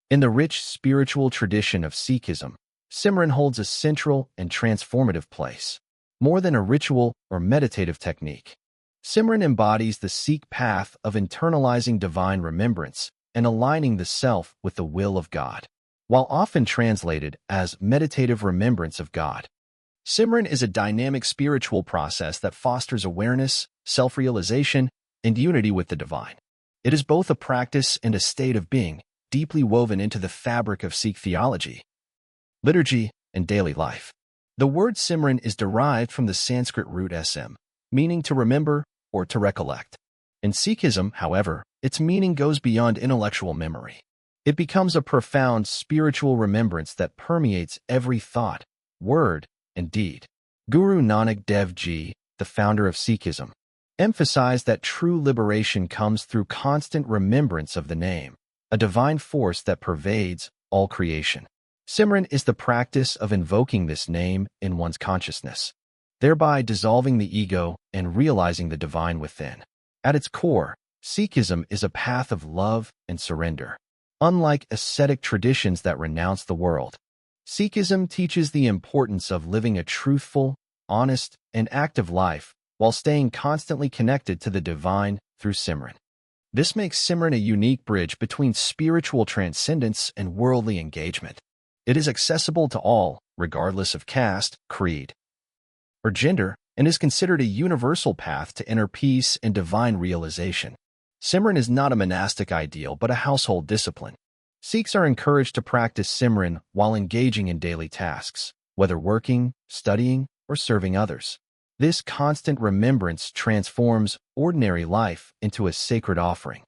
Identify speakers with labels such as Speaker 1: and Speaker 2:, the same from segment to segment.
Speaker 1: In the rich spiritual tradition of Sikhism, Simran holds a central and transformative place. More than a ritual or meditative technique, Simran embodies the Sikh path of internalizing divine remembrance and aligning the self with the will of God. While often translated as meditative remembrance of God, Simran is a dynamic spiritual process that fosters awareness, self-realization, and unity with the divine. It is both a practice and a state of being, deeply woven into the fabric of Sikh theology, liturgy, and daily life. The word Simran is derived from the Sanskrit root sm, meaning to remember or to recollect. In Sikhism, however, its meaning goes beyond intellectual memory. It becomes a profound spiritual remembrance that permeates every thought, word, and deed. Guru Nanak Dev Ji, the founder of Sikhism, emphasized that true liberation comes through constant remembrance of the name, a divine force that pervades all creation. Simran is the practice of invoking this name in one's consciousness, thereby dissolving the ego and realizing the divine within. At its core, Sikhism is a path of love and surrender. Unlike ascetic traditions that renounce the world, Sikhism teaches the importance of living a truthful, honest, and active life while staying constantly connected to the divine through Simran. This makes Simran a unique bridge between spiritual transcendence and worldly engagement. It is accessible to all, regardless of caste, creed, or gender, and is considered a universal path to inner peace and divine realization. Simran is not a monastic ideal but a household discipline. Sikhs are encouraged to practice Simran while engaging in daily tasks, whether working, studying, or serving others. This constant remembrance transforms ordinary life into a sacred offering.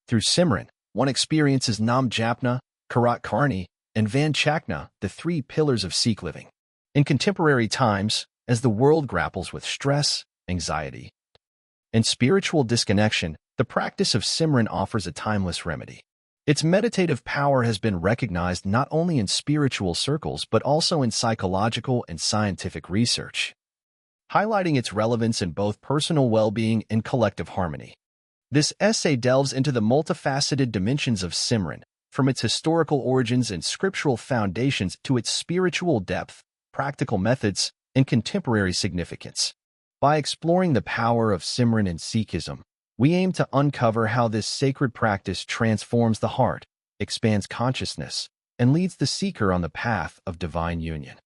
Speaker 1: Through Simran, one experiences Naam Japna, Karat Karni, and Van Chakna, the three pillars of Sikh living. In contemporary times, as the world grapples with stress, anxiety, and spiritual disconnection, the practice of Simran offers a timeless remedy. Its meditative power has been recognized not only in spiritual circles but also in psychological and scientific research, highlighting its relevance in both personal well-being and collective harmony. This essay delves into the multifaceted dimensions of Simran, from its historical origins and scriptural foundations to its spiritual depth, practical methods, and contemporary significance. By exploring the power of Simran in Sikhism, we aim to uncover how this sacred practice transforms the heart, expands consciousness, and leads the seeker on the path of divine union.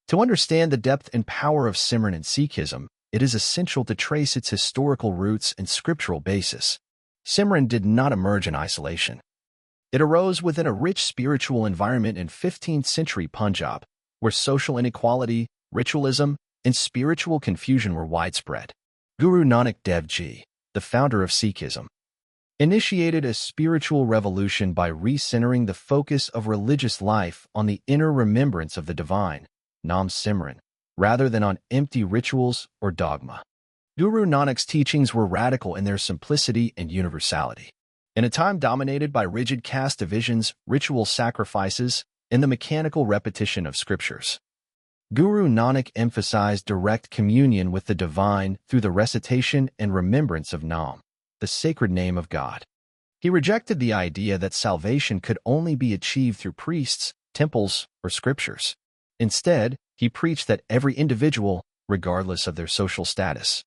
Speaker 1: To understand the depth and power of Simran in Sikhism, it is essential to trace its historical roots and scriptural basis. Simran did not emerge in isolation. It arose within a rich spiritual environment in 15th century Punjab, where social inequality, ritualism, and spiritual confusion were widespread. Guru Nanak Dev Ji, the founder of Sikhism, initiated a spiritual revolution by recentering the focus of religious life on the inner remembrance of the divine, Naam Simran, rather than on empty rituals or dogma. Guru Nanak's teachings were radical in their simplicity and universality. In a time dominated by rigid caste divisions, ritual sacrifices, and the mechanical repetition of scriptures, Guru Nanak emphasized direct communion with the divine through the recitation and remembrance of Naam, the sacred name of God. He rejected the idea that salvation could only be achieved through priests, temples, or scriptures. Instead, he preached that every individual, regardless of their social status,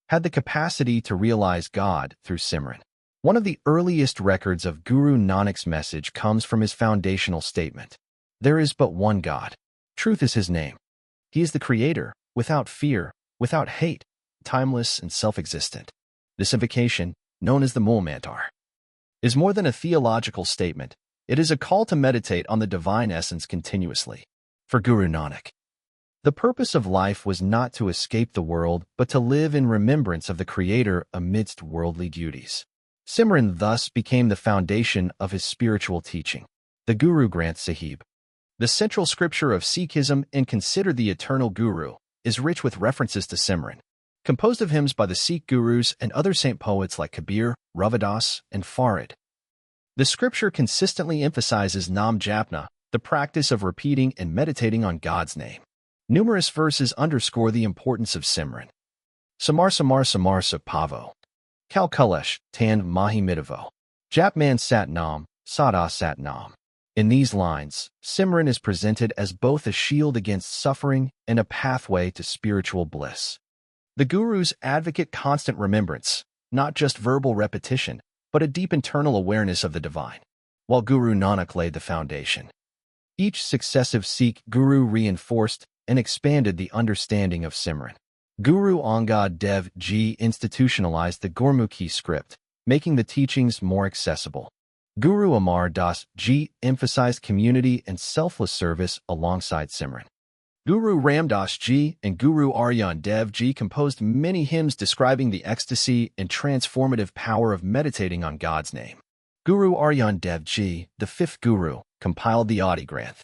Speaker 1: had the capacity to realize God through Simran. One of the earliest records of Guru Nanak's message comes from his foundational statement: "There is but one God. Truth is his name. He is the creator, without fear, without hate, timeless and self-existent." This invocation, known as the Mool Mantar, is more than a theological statement. It is a call to meditate on the divine essence continuously. For Guru Nanak, the purpose of life was not to escape the world, but to live in remembrance of the Creator amidst worldly duties. Simran thus became the foundation of his spiritual teaching. The Guru Granth Sahib, the central scripture of Sikhism and considered the eternal Guru, is rich with references to Simran. Composed of hymns by the Sikh gurus and other saint poets like Kabir, Ravidas, and Farid, the scripture consistently emphasizes Naam Japna, the practice of repeating and meditating on God's name. Numerous verses underscore the importance of Simran. Samar Samar Samar Sa Pavo, Kal Kalesh, Tan Mahi Midavo, Japman Sat Nam, Sada Sat Nam. In these lines, Simran is presented as both a shield against suffering and a pathway to spiritual bliss. The Gurus advocate constant remembrance, not just verbal repetition, but a deep internal awareness of the divine, while Guru Nanak laid the foundation. Each successive Sikh Guru reinforced and expanded the understanding of Simran. Guru Angad Dev Ji institutionalized the Gurmukhi script, making the teachings more accessible. Guru Amar Das Ji emphasized community and selfless service alongside Simran. Guru Ramdas Ji and Guru Arjan Dev Ji composed many hymns describing the ecstasy and transformative power of meditating on God's name. Guru Arjan Dev Ji, the fifth Guru, compiled the Adi Granth,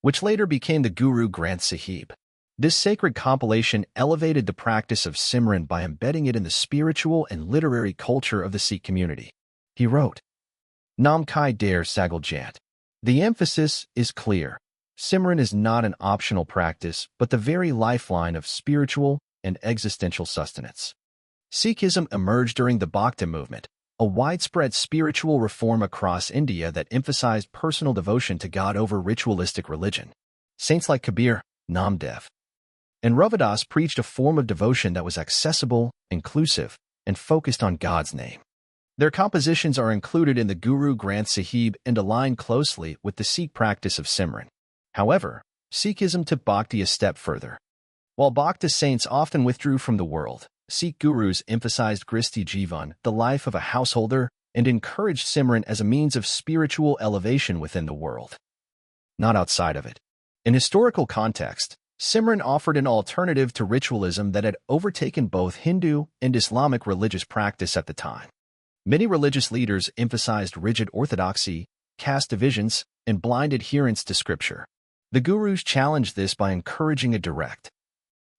Speaker 1: which later became the Guru Granth Sahib. This sacred compilation elevated the practice of Simran by embedding it in the spiritual and literary culture of the Sikh community. He wrote, Nam Kai Der Sagal Jant. The emphasis is clear. Simran is not an optional practice, but the very lifeline of spiritual and existential sustenance. Sikhism emerged during the Bhakti movement, a widespread spiritual reform across India that emphasized personal devotion to God over ritualistic religion. Saints like Kabir, Namdev, and Ravidas preached a form of devotion that was accessible, inclusive, and focused on God's name. Their compositions are included in the Guru Granth Sahib and align closely with the Sikh practice of Simran. However, Sikhism took bhakti a step further. While Bhakti saints often withdrew from the world, Sikh gurus emphasized Gristi Jivan, the life of a householder, and encouraged Simran as a means of spiritual elevation within the world, not outside of it. In historical context, Simran offered an alternative to ritualism that had overtaken both Hindu and Islamic religious practice at the time. Many religious leaders emphasized rigid orthodoxy, caste divisions, and blind adherence to scripture. The Gurus challenged this by encouraging a direct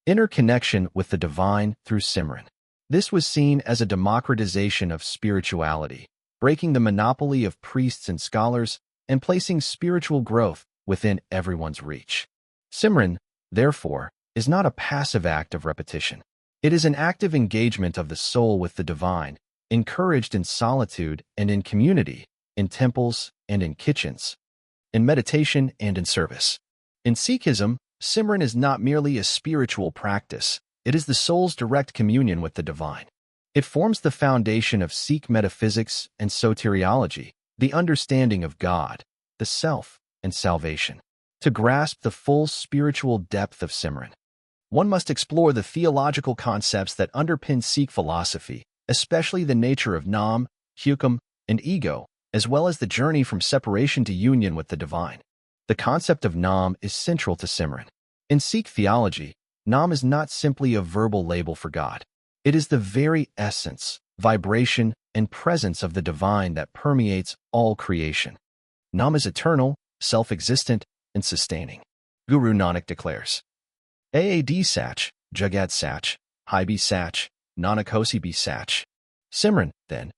Speaker 1: inner connection with the divine through Simran. This was seen as a democratization of spirituality, breaking the monopoly of priests and scholars and placing spiritual growth within everyone's reach. Simran, therefore, is not a passive act of repetition. It is an active engagement of the soul with the divine, encouraged in solitude and in community, in temples and in kitchens, in meditation and in service. In Sikhism, Simran is not merely a spiritual practice, it is the soul's direct communion with the divine. It forms the foundation of Sikh metaphysics and soteriology, the understanding of God, the self, and salvation. To grasp the full spiritual depth of Simran, one must explore the theological concepts that underpin Sikh philosophy, especially the nature of Naam, Hukam, and ego, as well as the journey from separation to union with the divine. The concept of Naam is central to Simran. In Sikh theology, Naam is not simply a verbal label for God. It is the very essence, vibration, and presence of the divine that permeates all creation. Naam is eternal, self-existent, and sustaining. Guru Nanak declares, Aad Sach, Jagat Sach, Hai Bhi Sach, Nanak Hosi Bhi Sach. Simran, then,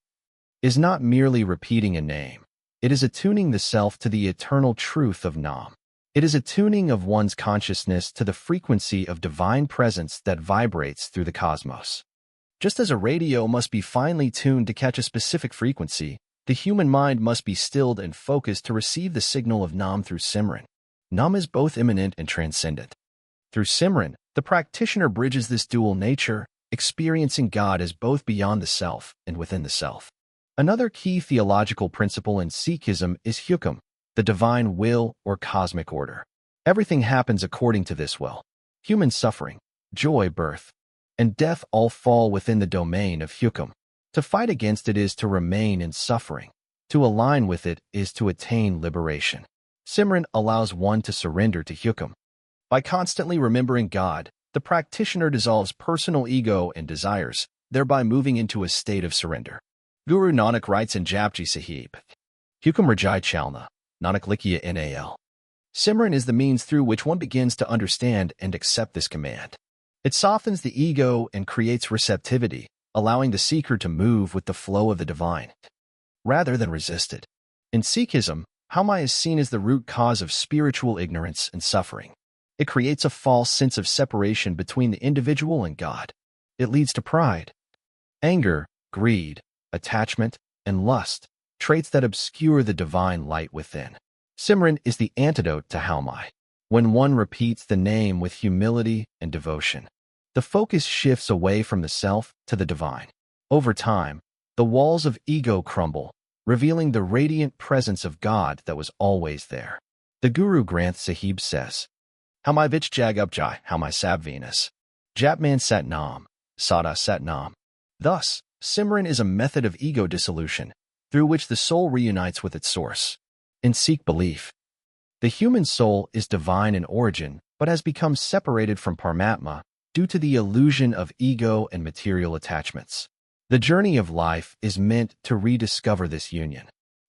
Speaker 1: is not merely repeating a name. It is attuning the self to the eternal truth of Naam. It is attuning of one's consciousness to the frequency of divine presence that vibrates through the cosmos. Just as a radio must be finely tuned to catch a specific frequency, the human mind must be stilled and focused to receive the signal of Naam through Simran. Naam is both immanent and transcendent. Through Simran, the practitioner bridges this dual nature, experiencing God as both beyond the self and within the self. Another key theological principle in Sikhism is Hukam, the divine will or cosmic order. Everything happens according to this will. Human suffering, joy, birth, and death all fall within the domain of Hukam. To fight against it is to remain in suffering. To align with it is to attain liberation. Simran allows one to surrender to Hukam. By constantly remembering God, the practitioner dissolves personal ego and desires, thereby moving into a state of surrender. Guru Nanak writes in Japji Sahib, Hukam Rajai Chalna, Nanak Likhiya Nal. Simran is the means through which one begins to understand and accept this command. It softens the ego and creates receptivity, allowing the seeker to move with the flow of the divine, rather than resist it. In Sikhism, Haumai is seen as the root cause of spiritual ignorance and suffering. It creates a false sense of separation between the individual and God. It leads to pride, anger, greed, attachment, and lust, traits that obscure the divine light within. Simran is the antidote to Halmai. When one repeats the name with humility and devotion, the focus shifts away from the self to the divine. Over time, the walls of ego crumble, revealing the radiant presence of God that was always there. The Guru Granth Sahib says, Halmai vich jag upjai, Halmai sab Venus. Japman sat nam, sada sat nam. Thus, Simran is a method of ego dissolution, through which the soul reunites with its source. In Sikh belief, the human soul is divine in origin, but has become separated from Paramatma due to the illusion of ego and material attachments. The journey of life is meant to rediscover this union,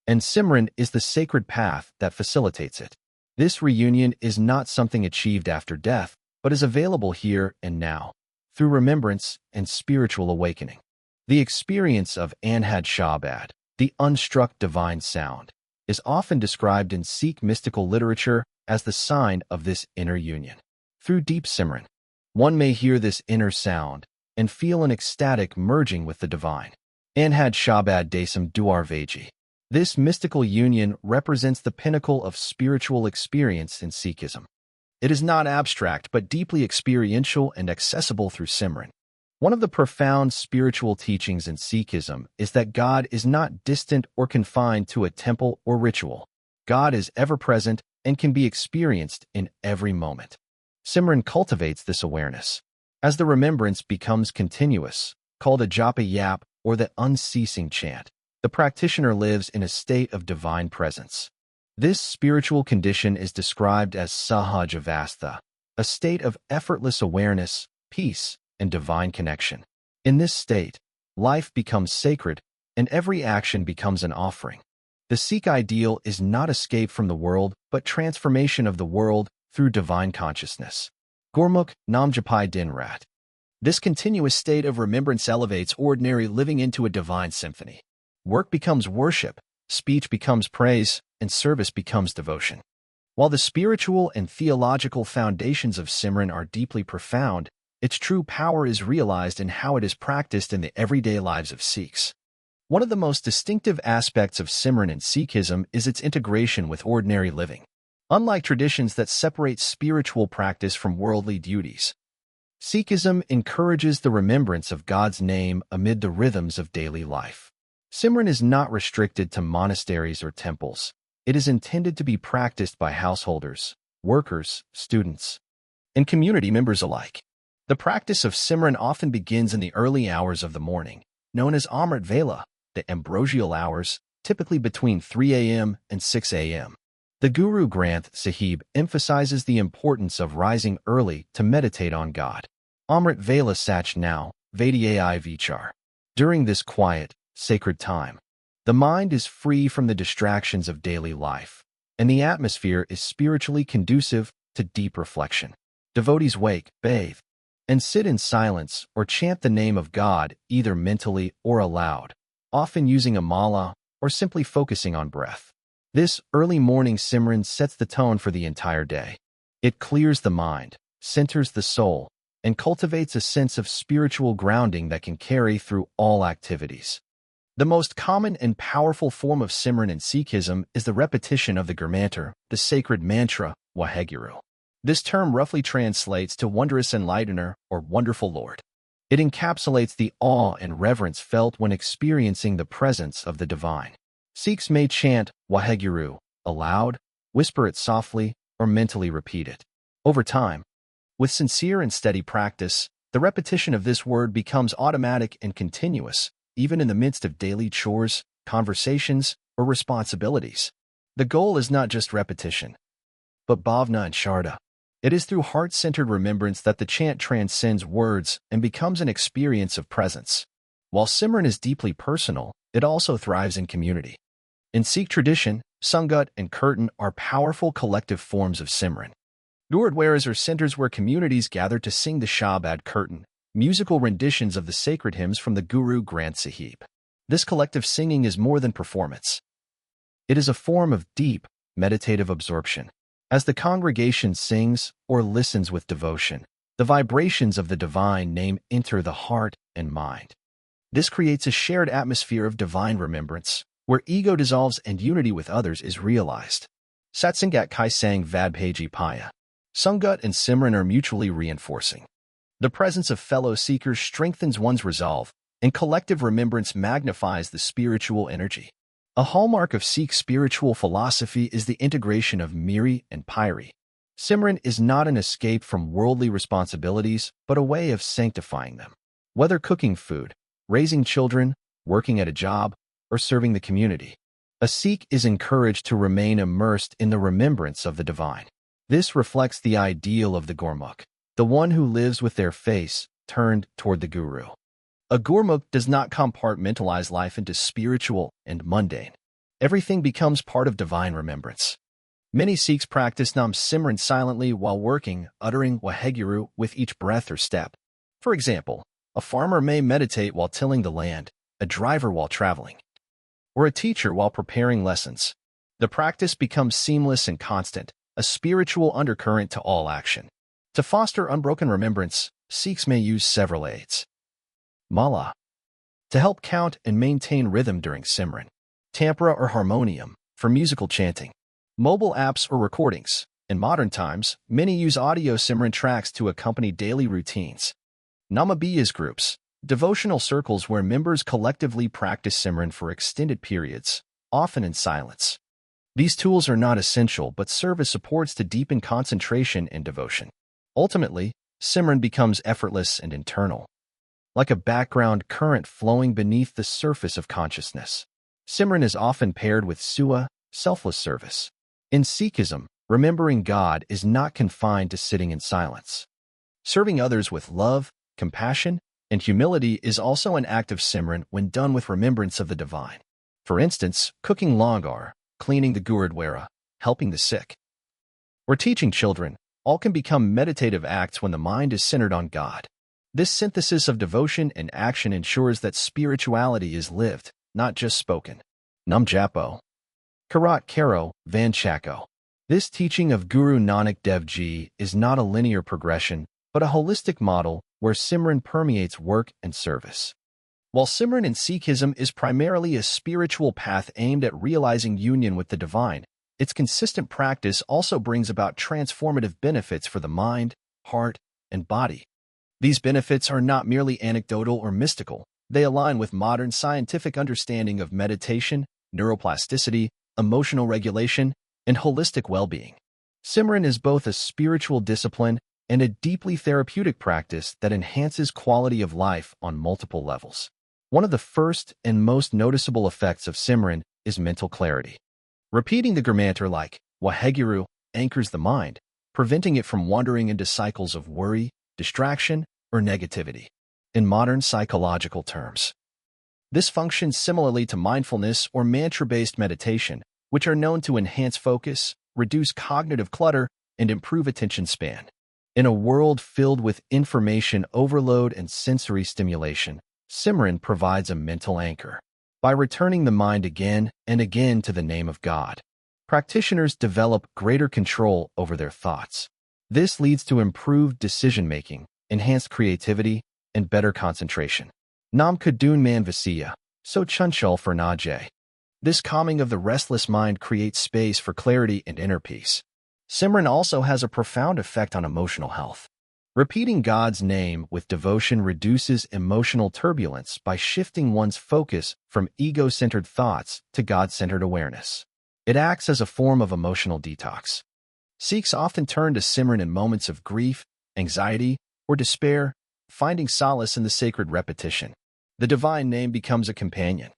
Speaker 1: and Simran is the sacred path that facilitates it. This reunion is not something achieved after death, but is available here and now, through remembrance and spiritual awakening. The experience of Anhad Shabad, the unstruck divine sound, is often described in Sikh mystical literature as the sign of this inner union. Through deep Simran, one may hear this inner sound and feel an ecstatic merging with the divine. Anhad Shabad Desam Duar Veji. This mystical union represents the pinnacle of spiritual experience in Sikhism. It is not abstract but deeply experiential and accessible through Simran. One of the profound spiritual teachings in Sikhism is that God is not distant or confined to a temple or ritual. God is ever-present and can be experienced in every moment. Simran cultivates this awareness. As the remembrance becomes continuous, called a japa yap or the unceasing chant, the practitioner lives in a state of divine presence. This spiritual condition is described as sahajavastha, a state of effortless awareness, peace, and divine connection. In this state, life becomes sacred, and every action becomes an offering. The Sikh ideal is not escape from the world, but transformation of the world through divine consciousness. Gurmukh Naam Japai Din Rat. This continuous state of remembrance elevates ordinary living into a divine symphony. Work becomes worship, speech becomes praise, and service becomes devotion. While the spiritual and theological foundations of Simran are deeply profound, its true power is realized in how it is practiced in the everyday lives of Sikhs. One of the most distinctive aspects of Simran in Sikhism is its integration with ordinary living. Unlike traditions that separate spiritual practice from worldly duties, Sikhism encourages the remembrance of God's name amid the rhythms of daily life. Simran is not restricted to monasteries or temples. It is intended to be practiced by householders, workers, students, and community members alike. The practice of Simran often begins in the early hours of the morning, known as Amrit Vela, the ambrosial hours, typically between 3 a.m. and 6 a.m. The Guru Granth Sahib emphasizes the importance of rising early to meditate on God. Amrit Vela Sach Now, Vadiyai Vichar. During this quiet, sacred time, the mind is free from the distractions of daily life, and the atmosphere is spiritually conducive to deep reflection. Devotees wake, bathe, and sit in silence or chant the name of God either mentally or aloud, often using a mala or simply focusing on breath. This early morning Simran sets the tone for the entire day. It clears the mind, centers the soul, and cultivates a sense of spiritual grounding that can carry through all activities. The most common and powerful form of Simran in Sikhism is the repetition of the Gurmantra, the sacred mantra, Waheguru. This term roughly translates to wondrous enlightener or wonderful Lord. It encapsulates the awe and reverence felt when experiencing the presence of the divine. Sikhs may chant Waheguru aloud, whisper it softly, or mentally repeat it. Over time, with sincere and steady practice, the repetition of this word becomes automatic and continuous, even in the midst of daily chores, conversations, or responsibilities. The goal is not just repetition, but bhavna and sharda. It is through heart-centered remembrance that the chant transcends words and becomes an experience of presence. While Simran is deeply personal, it also thrives in community. In Sikh tradition, Sangat and Kirtan are powerful collective forms of Simran. Gurudwaras are centers where communities gather to sing the Shabad Kirtan, musical renditions of the sacred hymns from the Guru Granth Sahib. This collective singing is more than performance. It is a form of deep, meditative absorption. As the congregation sings or listens with devotion, the vibrations of the divine name enter the heart and mind. This creates a shared atmosphere of divine remembrance, where ego dissolves and unity with others is realized. Sangat Kai Sang Vadpaji Paya. Sangat and Simran are mutually reinforcing. The presence of fellow seekers strengthens one's resolve, and collective remembrance magnifies the spiritual energy. A hallmark of Sikh spiritual philosophy is the integration of Miri and Pyri. Simran is not an escape from worldly responsibilities, but a way of sanctifying them. Whether cooking food, raising children, working at a job, or serving the community, a Sikh is encouraged to remain immersed in the remembrance of the divine. This reflects the ideal of the Gurmukh, the one who lives with their face turned toward the Guru. A Gurmukh does not compartmentalize life into spiritual and mundane. Everything becomes part of divine remembrance. Many Sikhs practice Naam Simran silently while working, uttering Waheguru with each breath or step. For example, a farmer may meditate while tilling the land, a driver while traveling, or a teacher while preparing lessons. The practice becomes seamless and constant, a spiritual undercurrent to all action. To foster unbroken remembrance, Sikhs may use several aids. Mala, to help count and maintain rhythm during Simran. Tampura or harmonium, for musical chanting. Mobile apps or recordings. In modern times, many use audio Simran tracks to accompany daily routines. Namabiyas groups, devotional circles where members collectively practice Simran for extended periods, often in silence. These tools are not essential but serve as supports to deepen concentration and devotion. Ultimately, Simran becomes effortless and internal, like a background current flowing beneath the surface of consciousness. Simran is often paired with Sua, selfless service. In Sikhism, remembering God is not confined to sitting in silence. Serving others with love, compassion, and humility is also an act of Simran when done with remembrance of the divine. For instance, cooking langar, cleaning the Gurudwara, helping the sick, or teaching children, all can become meditative acts when the mind is centered on God. This synthesis of devotion and action ensures that spirituality is lived, not just spoken. Nam Japo. Karat Karo, Van Chako. This teaching of Guru Nanak Dev Ji is not a linear progression, but a holistic model where Simran permeates work and service. While Simran in Sikhism is primarily a spiritual path aimed at realizing union with the divine, its consistent practice also brings about transformative benefits for the mind, heart, and body. These benefits are not merely anecdotal or mystical. They align with modern scientific understanding of meditation, neuroplasticity, emotional regulation, and holistic well-being. Simran is both a spiritual discipline and a deeply therapeutic practice that enhances quality of life on multiple levels. One of the first and most noticeable effects of Simran is mental clarity. Repeating the Gurmantra like Waheguru anchors the mind, preventing it from wandering into cycles of worry, distraction, or negativity. In modern psychological terms, this functions similarly to mindfulness or mantra-based meditation, which are known to enhance focus, reduce cognitive clutter, and improve attention span. In a world filled with information overload and sensory stimulation, Simran provides a mental anchor. By returning the mind again and again to the name of God, practitioners develop greater control over their thoughts. This leads to improved decision-making, enhanced creativity, and better concentration. Nam Kadun Man Vasiya, so Chunchul for Najay. This calming of the restless mind creates space for clarity and inner peace. Simran also has a profound effect on emotional health. Repeating God's name with devotion reduces emotional turbulence by shifting one's focus from ego-centered thoughts to God-centered awareness. It acts as a form of emotional detox. Sikhs often turn to Simran in moments of grief, anxiety, or despair, finding solace in the sacred repetition. The divine name becomes a companion,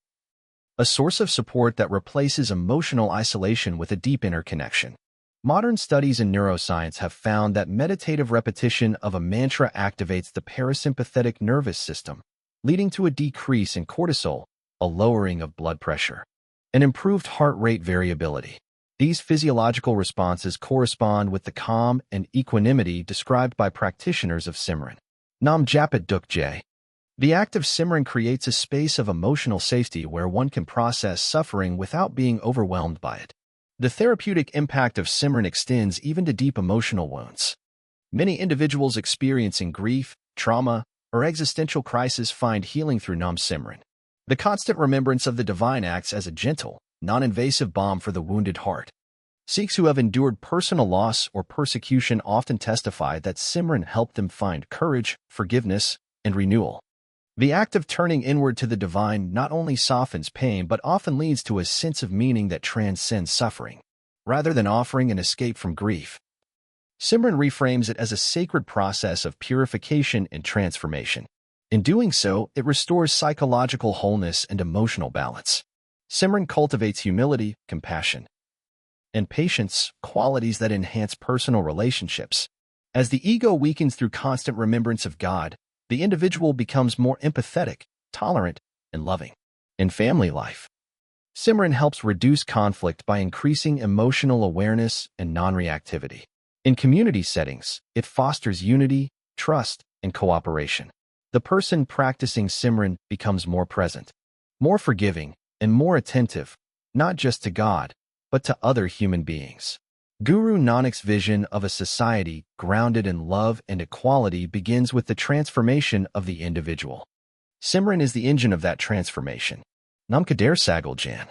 Speaker 1: a source of support that replaces emotional isolation with a deep inner connection. Modern studies in neuroscience have found that meditative repetition of a mantra activates the parasympathetic nervous system, leading to a decrease in cortisol, a lowering of blood pressure, and improved heart rate variability. These physiological responses correspond with the calm and equanimity described by practitioners of Simran. Nam Japat Duk J. The act of Simran creates a space of emotional safety where one can process suffering without being overwhelmed by it. The therapeutic impact of Simran extends even to deep emotional wounds. Many individuals experiencing grief, trauma, or existential crisis find healing through Naam Simran. The constant remembrance of the divine acts as a gentle, non-invasive balm for the wounded heart. Sikhs who have endured personal loss or persecution often testify that Simran helped them find courage, forgiveness, and renewal. The act of turning inward to the divine not only softens pain but often leads to a sense of meaning that transcends suffering. Rather than offering an escape from grief, Simran reframes it as a sacred process of purification and transformation. In doing so, it restores psychological wholeness and emotional balance. Simran cultivates humility, compassion, and patience, qualities that enhance personal relationships. As the ego weakens through constant remembrance of God, the individual becomes more empathetic, tolerant, and loving. In family life, Simran helps reduce conflict by increasing emotional awareness and non-reactivity. In community settings, it fosters unity, trust, and cooperation. The person practicing Simran becomes more present, more forgiving, and more attentive, not just to God, but to other human beings. Guru Nanak's vision of a society grounded in love and equality begins with the transformation of the individual. Simran is the engine of that transformation. Namkader Sagaljan.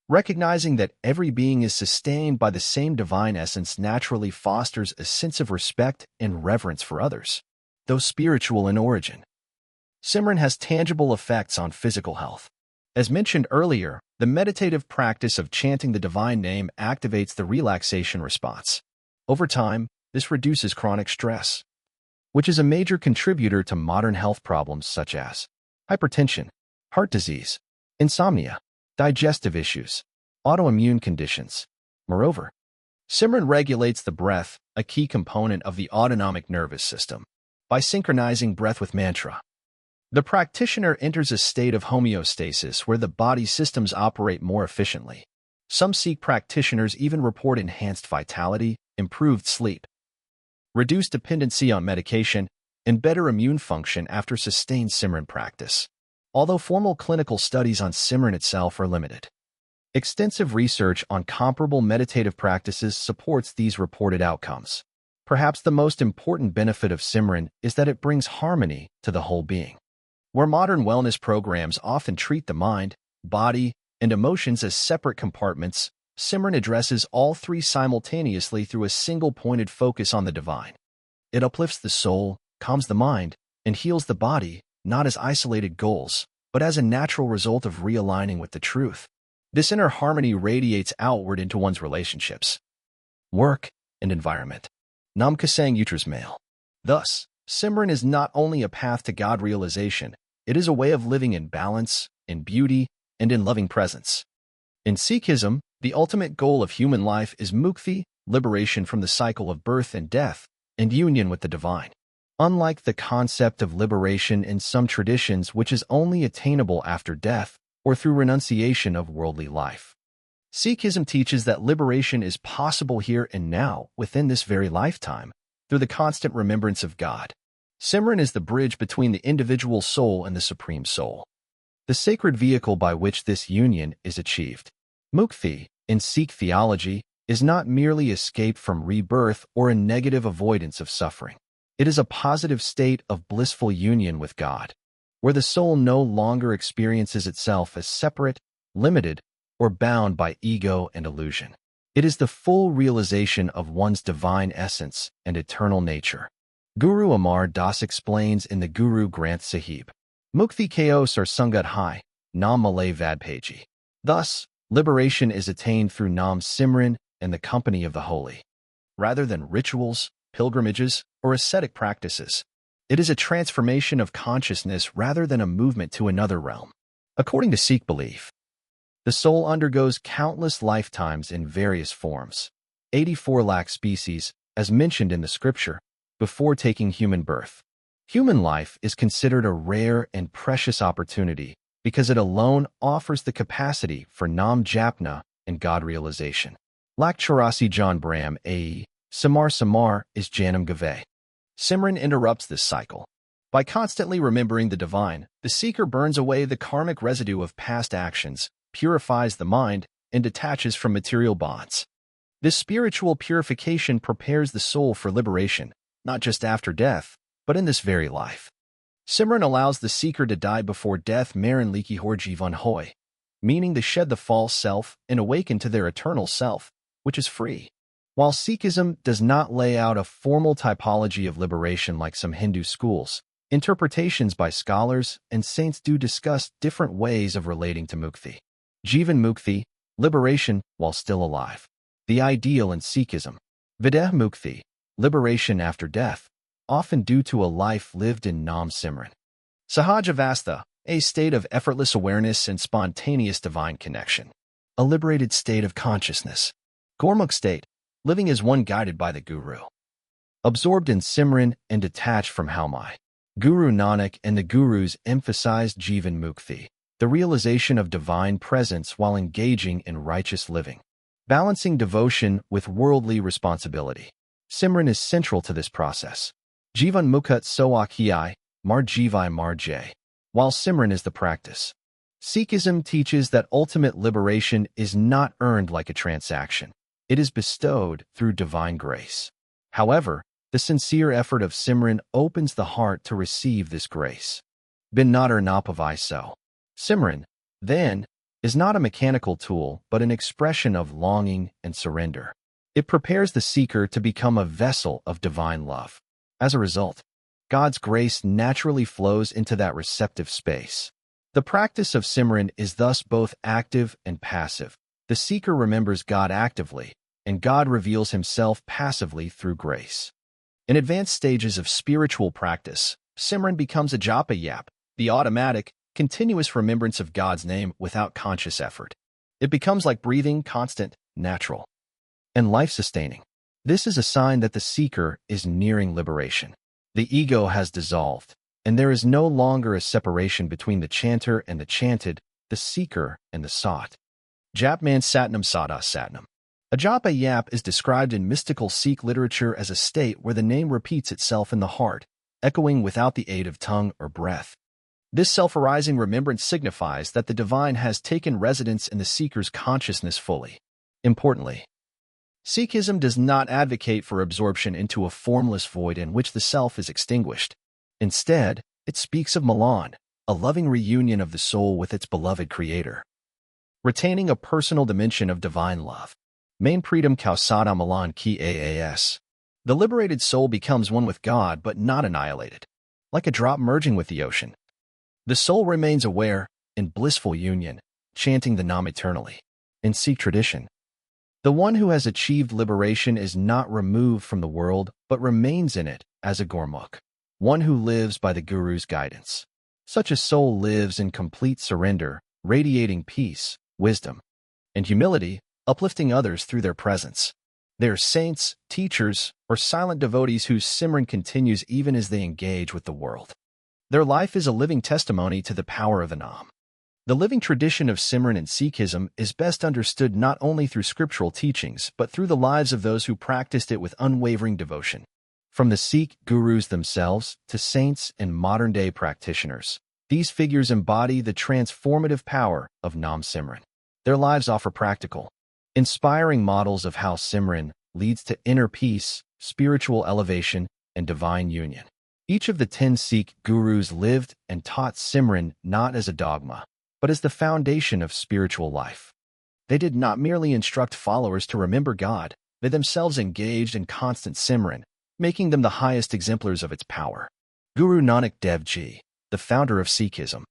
Speaker 1: Recognizing that every being is sustained by the same divine essence naturally fosters a sense of respect and reverence for others, though spiritual in origin. Simran has tangible effects on physical health. As mentioned earlier, the meditative practice of chanting the divine name activates the relaxation response. Over time, this reduces chronic stress, which is a major contributor to modern health problems such as hypertension, heart disease, insomnia, digestive issues, autoimmune conditions. Moreover, Simran regulates the breath, a key component of the autonomic nervous system. By synchronizing breath with mantra, the practitioner enters a state of homeostasis where the body systems operate more efficiently. Some Sikh practitioners even report enhanced vitality, improved sleep, reduced dependency on medication, and better immune function after sustained Simran practice. Although formal clinical studies on Simran itself are limited, extensive research on comparable meditative practices supports these reported outcomes. Perhaps the most important benefit of Simran is that it brings harmony to the whole being. Where modern wellness programs often treat the mind, body, and emotions as separate compartments, Simran addresses all three simultaneously through a single pointed focus on the divine. It uplifts the soul, calms the mind, and heals the body, not as isolated goals, but as a natural result of realigning with the truth. This inner harmony radiates outward into one's relationships, work, and environment. Nam Kasang Utras Male. Thus, Simran is not only a path to God realization, it is a way of living in balance, in beauty, and in loving presence. In Sikhism, the ultimate goal of human life is mukti, liberation from the cycle of birth and death, and union with the divine. Unlike the concept of liberation in some traditions which is only attainable after death or through renunciation of worldly life, Sikhism teaches that liberation is possible here and now, within this very lifetime, through the constant remembrance of God. Simran is the bridge between the individual soul and the Supreme Soul, the sacred vehicle by which this union is achieved. Mukti, in Sikh theology, is not merely escape from rebirth or a negative avoidance of suffering. It is a positive state of blissful union with God, where the soul no longer experiences itself as separate, limited, or bound by ego and illusion. It is the full realization of one's divine essence and eternal nature. Guru Amar Das explains in the Guru Granth Sahib, Mukti Chaos or Sangat Hai, Naam Malay Vadpaji. Thus, liberation is attained through Naam Simran and the company of the holy. Rather than rituals, pilgrimages, or ascetic practices, it is a transformation of consciousness rather than a movement to another realm. According to Sikh belief, the soul undergoes countless lifetimes in various forms, 84 lakh species, as mentioned in the scripture, before taking human birth. Human life is considered a rare and precious opportunity because it alone offers the capacity for Nam Japna and God realization. Lak Charasi John Bram A.E. Samar Samar is Janam Gave. Simran interrupts this cycle. By constantly remembering the divine, the seeker burns away the karmic residue of past actions, purifies the mind, and detaches from material bonds. This spiritual purification prepares the soul for liberation, not just after death, but in this very life. Simran allows the seeker to die before death Marin Liki Hor Jivan Hoy, meaning to shed the false self and awaken to their eternal self, which is free. While Sikhism does not lay out a formal typology of liberation like some Hindu schools, interpretations by scholars and saints do discuss different ways of relating to mukti. Jivan mukti, liberation while still alive. The ideal in Sikhism. Videh mukti, liberation after death, often due to a life lived in Naam Simran. Sahajavastha, a state of effortless awareness and spontaneous divine connection. A liberated state of consciousness. Gurmukh state, living as one guided by the Guru. Absorbed in Simran and detached from Halmai. Guru Nanak and the Gurus emphasized Jivan Mukti, the realization of divine presence while engaging in righteous living. Balancing devotion with worldly responsibility. Simran is central to this process. Jivan Mukhat Soakhiyai, Mar Jivai Mar Jai. While Simran is the practice. Sikhism teaches that ultimate liberation is not earned like a transaction. It is bestowed through divine grace. However, the sincere effort of Simran opens the heart to receive this grace. Bin Nadar Napavai So. Simran, then, is not a mechanical tool but an expression of longing and surrender. It prepares the seeker to become a vessel of divine love. As a result, God's grace naturally flows into that receptive space. The practice of Simran is thus both active and passive. The seeker remembers God actively, and God reveals himself passively through grace. In advanced stages of spiritual practice, Simran becomes a japa yap, the automatic, continuous remembrance of God's name without conscious effort. It becomes like breathing, constant, natural, and life-sustaining. This is a sign that the seeker is nearing liberation. The ego has dissolved, and there is no longer a separation between the chanter and the chanted, the seeker and the sought. Japman Satnam Sada Satnam. A japa yap is described in mystical Sikh literature as a state where the name repeats itself in the heart, echoing without the aid of tongue or breath. This self-arising remembrance signifies that the divine has taken residence in the seeker's consciousness fully. Importantly, Sikhism does not advocate for absorption into a formless void in which the self is extinguished. Instead, it speaks of Milan, a loving reunion of the soul with its beloved creator. Retaining a personal dimension of divine love. Main Preetam Kausada Milan Ki Aas. The liberated soul becomes one with God but not annihilated. Like a drop merging with the ocean. The soul remains aware, in blissful union, chanting the Naam eternally. In Sikh tradition, the one who has achieved liberation is not removed from the world but remains in it as a Gurmukh, one who lives by the Guru's guidance. Such a soul lives in complete surrender, radiating peace, wisdom, and humility, uplifting others through their presence. They are saints, teachers, or silent devotees whose Simran continues even as they engage with the world. Their life is a living testimony to the power of the Naam. The living tradition of Simran in Sikhism is best understood not only through scriptural teachings but through the lives of those who practiced it with unwavering devotion. From the Sikh gurus themselves to saints and modern-day practitioners, these figures embody the transformative power of Naam Simran. Their lives offer practical, inspiring models of how Simran leads to inner peace, spiritual elevation, and divine union. Each of the 10 Sikh gurus lived and taught Simran not as a dogma, but as the foundation of spiritual life. They did not merely instruct followers to remember God, they themselves engaged in constant Simran, making them the highest exemplars of its power. Guru Nanak Dev Ji, the founder of Sikhism,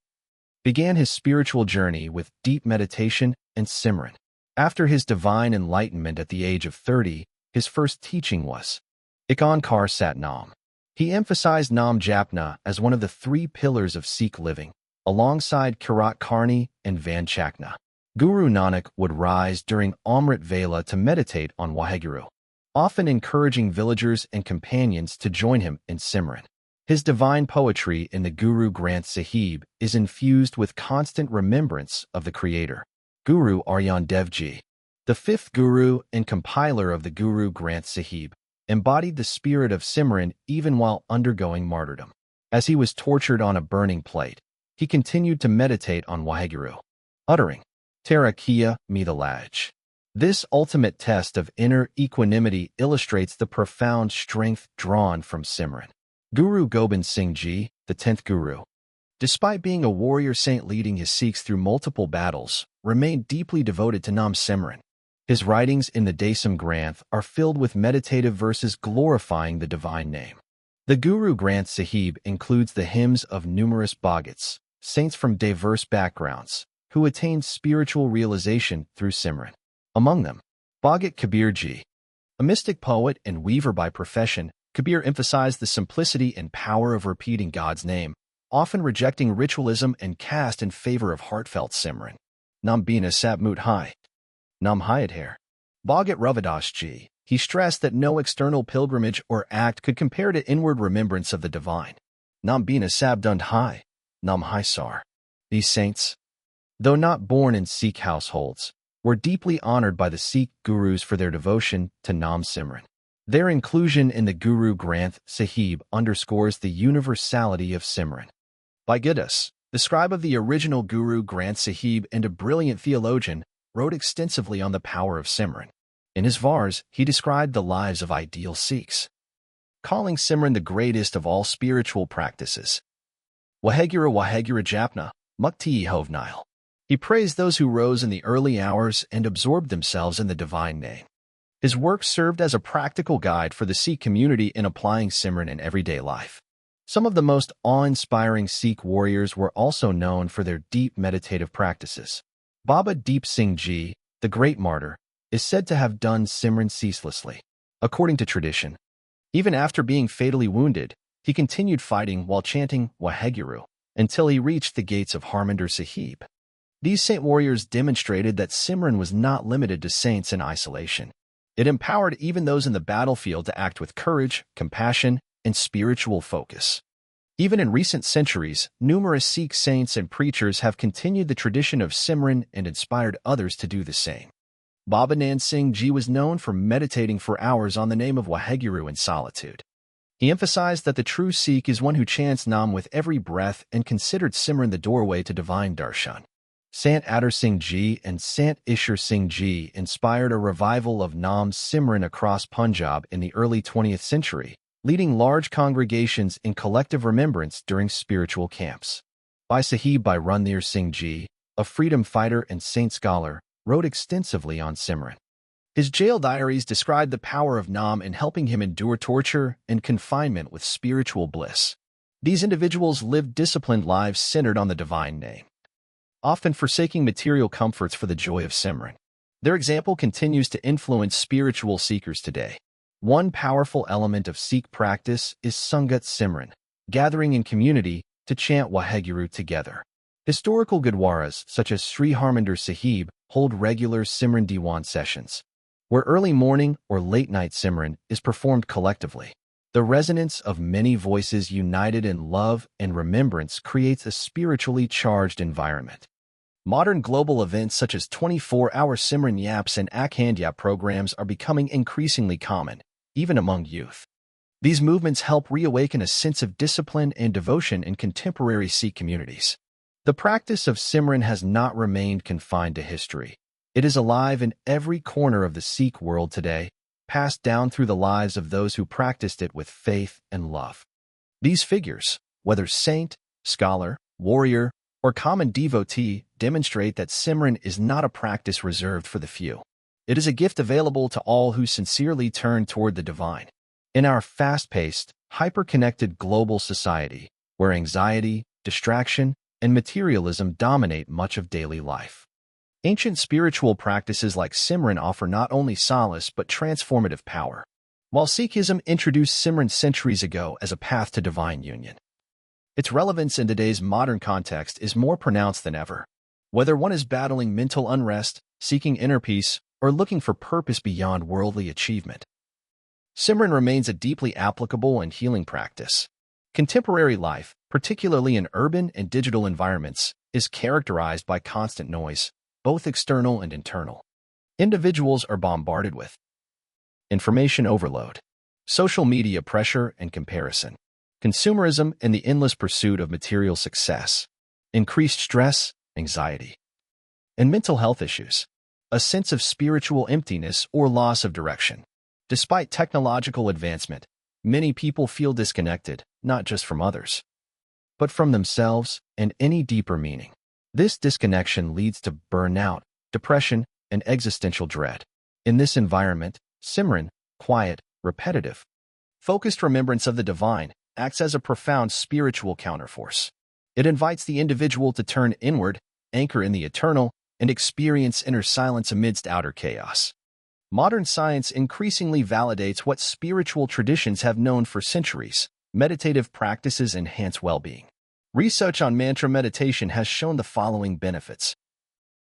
Speaker 1: began his spiritual journey with deep meditation and Simran. After his divine enlightenment at the age of 30, his first teaching was Ikankar Sat Nam. He emphasized Naam Japna as one of the 3 pillars of Sikh living, alongside Kirat Karni and Van Chakna. Guru Nanak would rise during Amrit Vela to meditate on Waheguru, often encouraging villagers and companions to join him in Simran. His divine poetry in the Guru Granth Sahib is infused with constant remembrance of the Creator. Guru Arjan Dev Ji, the 5th Guru and compiler of the Guru Granth Sahib, embodied the spirit of Simran even while undergoing martyrdom. As he was tortured on a burning plate, he continued to meditate on Waheguru, uttering, Tera Kiya Me the Laj. This ultimate test of inner equanimity illustrates the profound strength drawn from Simran. Guru Gobind Singh Ji, the 10th Guru, despite being a warrior saint leading his Sikhs through multiple battles, remained deeply devoted to Naam Simran. His writings in the Dasam Granth are filled with meditative verses glorifying the divine name. The Guru Granth Sahib includes the hymns of numerous Bhagats, saints from diverse backgrounds, who attained spiritual realization through Simran. Among them, Bhagat Kabir Ji. A mystic poet and weaver by profession, Kabir emphasized the simplicity and power of repeating God's name, often rejecting ritualism and caste in favor of heartfelt Simran. Nam Bina Sab Mut Hai. Nam Hayadhair. Bhagat Ravidas Ji. He stressed that no external pilgrimage or act could compare to inward remembrance of the divine. Nam Bina Sab Dund Hai. Nam Hai Sar. These saints, though not born in Sikh households, were deeply honored by the Sikh gurus for their devotion to Naam Simran. Their inclusion in the Guru Granth Sahib underscores the universality of Simran. Bhagyadas, the scribe of the original Guru Granth Sahib and a brilliant theologian, wrote extensively on the power of Simran. In his Vars, he described the lives of ideal Sikhs, calling Simran the greatest of all spiritual practices. Waheguru Waheguru Japna, Mukti Hovnile. He praised those who rose in the early hours and absorbed themselves in the divine name. His work served as a practical guide for the Sikh community in applying Simran in everyday life. Some of the most awe-inspiring Sikh warriors were also known for their deep meditative practices. Baba Deep Singh Ji, the great martyr, is said to have done Simran ceaselessly. According to tradition, even after being fatally wounded, he continued fighting while chanting Waheguru until he reached the gates of Harmandir Sahib. These saint warriors demonstrated that Simran was not limited to saints in isolation. It empowered even those in the battlefield to act with courage, compassion, and spiritual focus. Even in recent centuries, numerous Sikh saints and preachers have continued the tradition of Simran and inspired others to do the same. Baba Nand Singh Ji was known for meditating for hours on the name of Waheguru in solitude. He emphasized that the true Sikh is one who chants Naam with every breath and considered Simran the doorway to divine darshan. Sant Adar Singh Ji and Sant Ishar Singh Ji inspired a revival of Naam Simran across Punjab in the early 20th century, leading large congregations in collective remembrance during spiritual camps. Bhai Sahib Bhai Ranveer Singh Ji, a freedom fighter and saint scholar, wrote extensively on Simran. His jail diaries described the power of Naam in helping him endure torture and confinement with spiritual bliss. These individuals lived disciplined lives centered on the divine name, often forsaking material comforts for the joy of Simran. Their example continues to influence spiritual seekers today. One powerful element of Sikh practice is Sangat Simran, gathering in community to chant Waheguru together. Historical gurdwaras such as Sri Harmandir Sahib hold regular Simran Diwan sessions, where early morning or late-night Simran is performed collectively. The resonance of many voices united in love and remembrance creates a spiritually charged environment. Modern global events such as 24-hour Simran Yaps and Akhand programs are becoming increasingly common, even among youth. These movements help reawaken a sense of discipline and devotion in contemporary Sikh communities. The practice of Simran has not remained confined to history. It is alive in every corner of the Sikh world today, passed down through the lives of those who practiced it with faith and love. These figures, whether saint, scholar, warrior, or common devotee, demonstrate that Simran is not a practice reserved for the few. It is a gift available to all who sincerely turn toward the divine. In our fast-paced, hyper-connected global society, where anxiety, distraction, and materialism dominate much of daily life, ancient spiritual practices like Simran offer not only solace but transformative power. While Sikhism introduced Simran centuries ago as a path to divine union, its relevance in today's modern context is more pronounced than ever. Whether one is battling mental unrest, seeking inner peace, or looking for purpose beyond worldly achievement, Simran remains a deeply applicable and healing practice. Contemporary life, particularly in urban and digital environments, is characterized by constant noise, both external and internal. Individuals are bombarded with information overload, social media pressure and comparison, consumerism and the endless pursuit of material success, increased stress, anxiety, and mental health issues, a sense of spiritual emptiness or loss of direction. Despite technological advancement, many people feel disconnected, not just from others, but from themselves and any deeper meaning. This disconnection leads to burnout, depression, and existential dread. In this environment, Simran, quiet, repetitive, focused remembrance of the divine, acts as a profound spiritual counterforce. It invites the individual to turn inward, anchor in the eternal, and experience inner silence amidst outer chaos. Modern science increasingly validates what spiritual traditions have known for centuries. Meditative practices enhance well-being. Research on mantra meditation has shown the following benefits: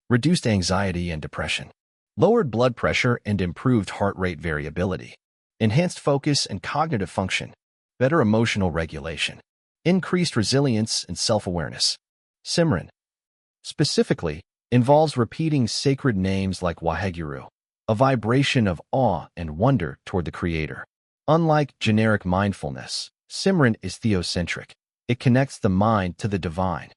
Speaker 1: reduced anxiety and depression, lowered blood pressure and improved heart rate variability, enhanced focus and cognitive function, better emotional regulation, increased resilience and self-awareness. Simran, specifically, involves repeating sacred names like Waheguru, a vibration of awe and wonder toward the Creator. Unlike generic mindfulness, Simran is theocentric. It connects the mind to the divine,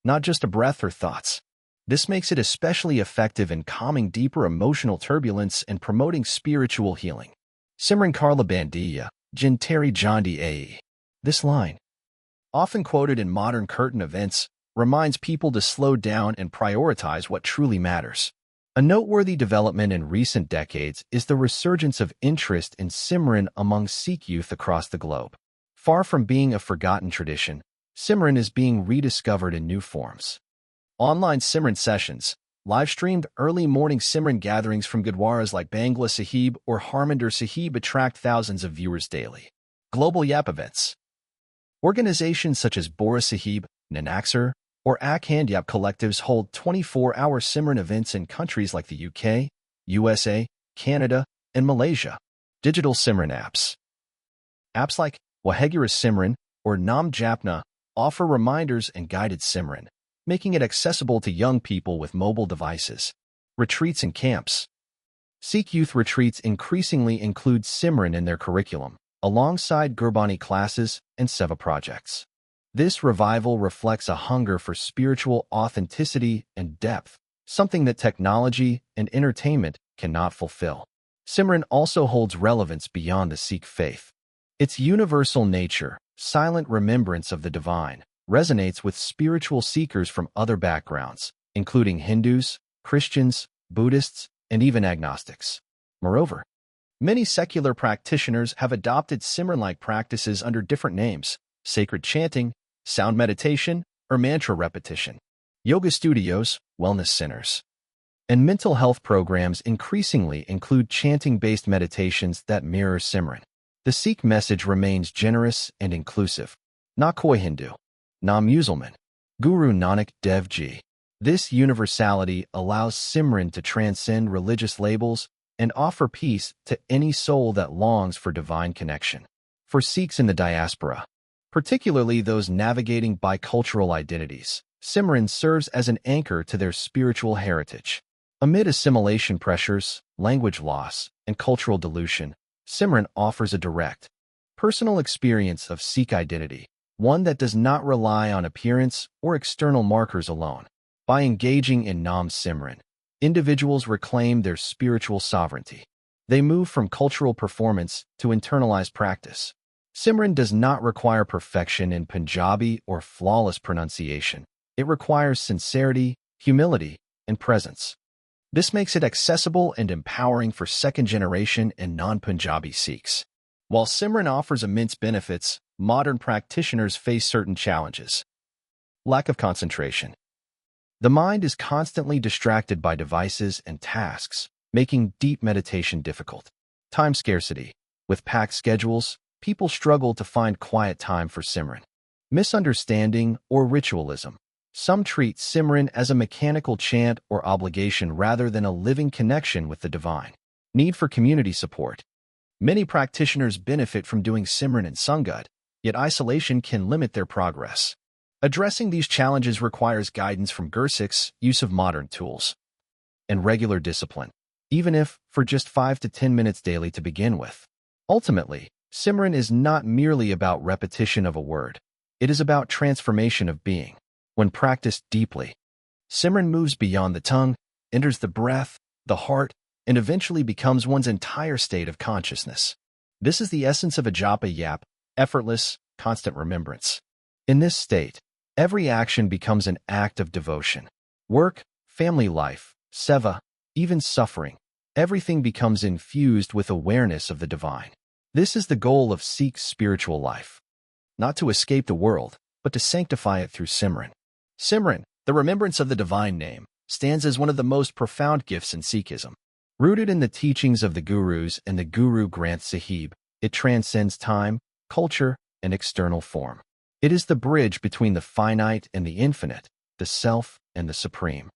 Speaker 1: not just a breath or thoughts. This makes it especially effective in calming deeper emotional turbulence and promoting spiritual healing. Simran Karla Bandiya, Jin Teri Jandi Ae. This line, often quoted in modern curtain events, reminds people to slow down and prioritize what truly matters. A noteworthy development in recent decades is the resurgence of interest in Simran among Sikh youth across the globe. Far from being a forgotten tradition, Simran is being rediscovered in new forms. Online Simran sessions, live-streamed early morning Simran gatherings from gurdwaras like Bangla Sahib or Harmandir Sahib attract thousands of viewers daily. Global Yap events. Organizations such as Bora Sahib, Nanaksar, or Akhand Yap collectives hold 24-hour Simran events in countries like the UK, USA, Canada, and Malaysia. Digital Simran apps. Apps like Waheguru Simran or Naam Japna offer reminders and guided Simran, making it accessible to young people with mobile devices. Retreats and camps. Sikh youth retreats increasingly include Simran in their curriculum, alongside Gurbani classes and Seva projects. This revival reflects a hunger for spiritual authenticity and depth, something that technology and entertainment cannot fulfill. Simran also holds relevance beyond the Sikh faith. Its universal nature, silent remembrance of the divine, resonates with spiritual seekers from other backgrounds, including Hindus, Christians, Buddhists, and even agnostics. Moreover, many secular practitioners have adopted Simran-like practices under different names: sacred chanting, sound meditation, or mantra repetition. Yoga studios, wellness centers, and mental health programs increasingly include chanting-based meditations that mirror Simran. The Sikh message remains generous and inclusive. Na koi Hindu, na Musalman, Guru Nanak Dev Ji. This universality allows Simran to transcend religious labels and offer peace to any soul that longs for divine connection. For Sikhs in the diaspora, particularly those navigating bicultural identities, Simran serves as an anchor to their spiritual heritage. Amid assimilation pressures, language loss, and cultural dilution, Simran offers a direct, personal experience of Sikh identity, one that does not rely on appearance or external markers alone. By engaging in Naam Simran, individuals reclaim their spiritual sovereignty. They move from cultural performance to internalized practice. Simran does not require perfection in Punjabi or flawless pronunciation. It requires sincerity, humility, and presence. This makes it accessible and empowering for second-generation and non-Punjabi Sikhs. While Simran offers immense benefits, modern practitioners face certain challenges. Lack of concentration. The mind is constantly distracted by devices and tasks, making deep meditation difficult. Time scarcity. With packed schedules, people struggle to find quiet time for Simran. Misunderstanding or ritualism. Some treat Simran as a mechanical chant or obligation rather than a living connection with the divine. Need for community support. Many practitioners benefit from doing Simran in Sangat, yet isolation can limit their progress. Addressing these challenges requires guidance from Gursikhs, use of modern tools, and regular discipline, even if for just 5 to 10 minutes daily to begin with. Ultimately, Simran is not merely about repetition of a word. It is about transformation of being. When practiced deeply, Simran moves beyond the tongue, enters the breath, the heart, and eventually becomes one's entire state of consciousness. This is the essence of a japa yap, effortless, constant remembrance. In this state, every action becomes an act of devotion. Work, family life, seva, even suffering, everything becomes infused with awareness of the divine. This is the goal of Sikh spiritual life, not to escape the world, but to sanctify it through Simran. Simran, the remembrance of the divine name, stands as one of the most profound gifts in Sikhism. Rooted in the teachings of the Gurus and the Guru Granth Sahib, it transcends time, culture, and external form. It is the bridge between the finite and the infinite, the self and the supreme,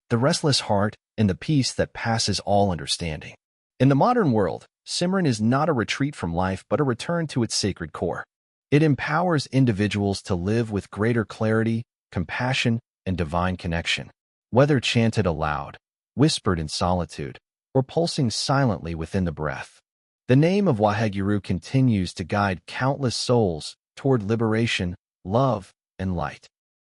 Speaker 1: the restless heart and the peace that passes all understanding. In the modern world, Simran is not a retreat from life but a return to its sacred core. It empowers individuals to live with greater clarity, compassion, and divine connection. Whether chanted aloud, whispered in solitude, or pulsing silently within the breath, the name of Waheguru continues to guide countless souls toward liberation, love, and light.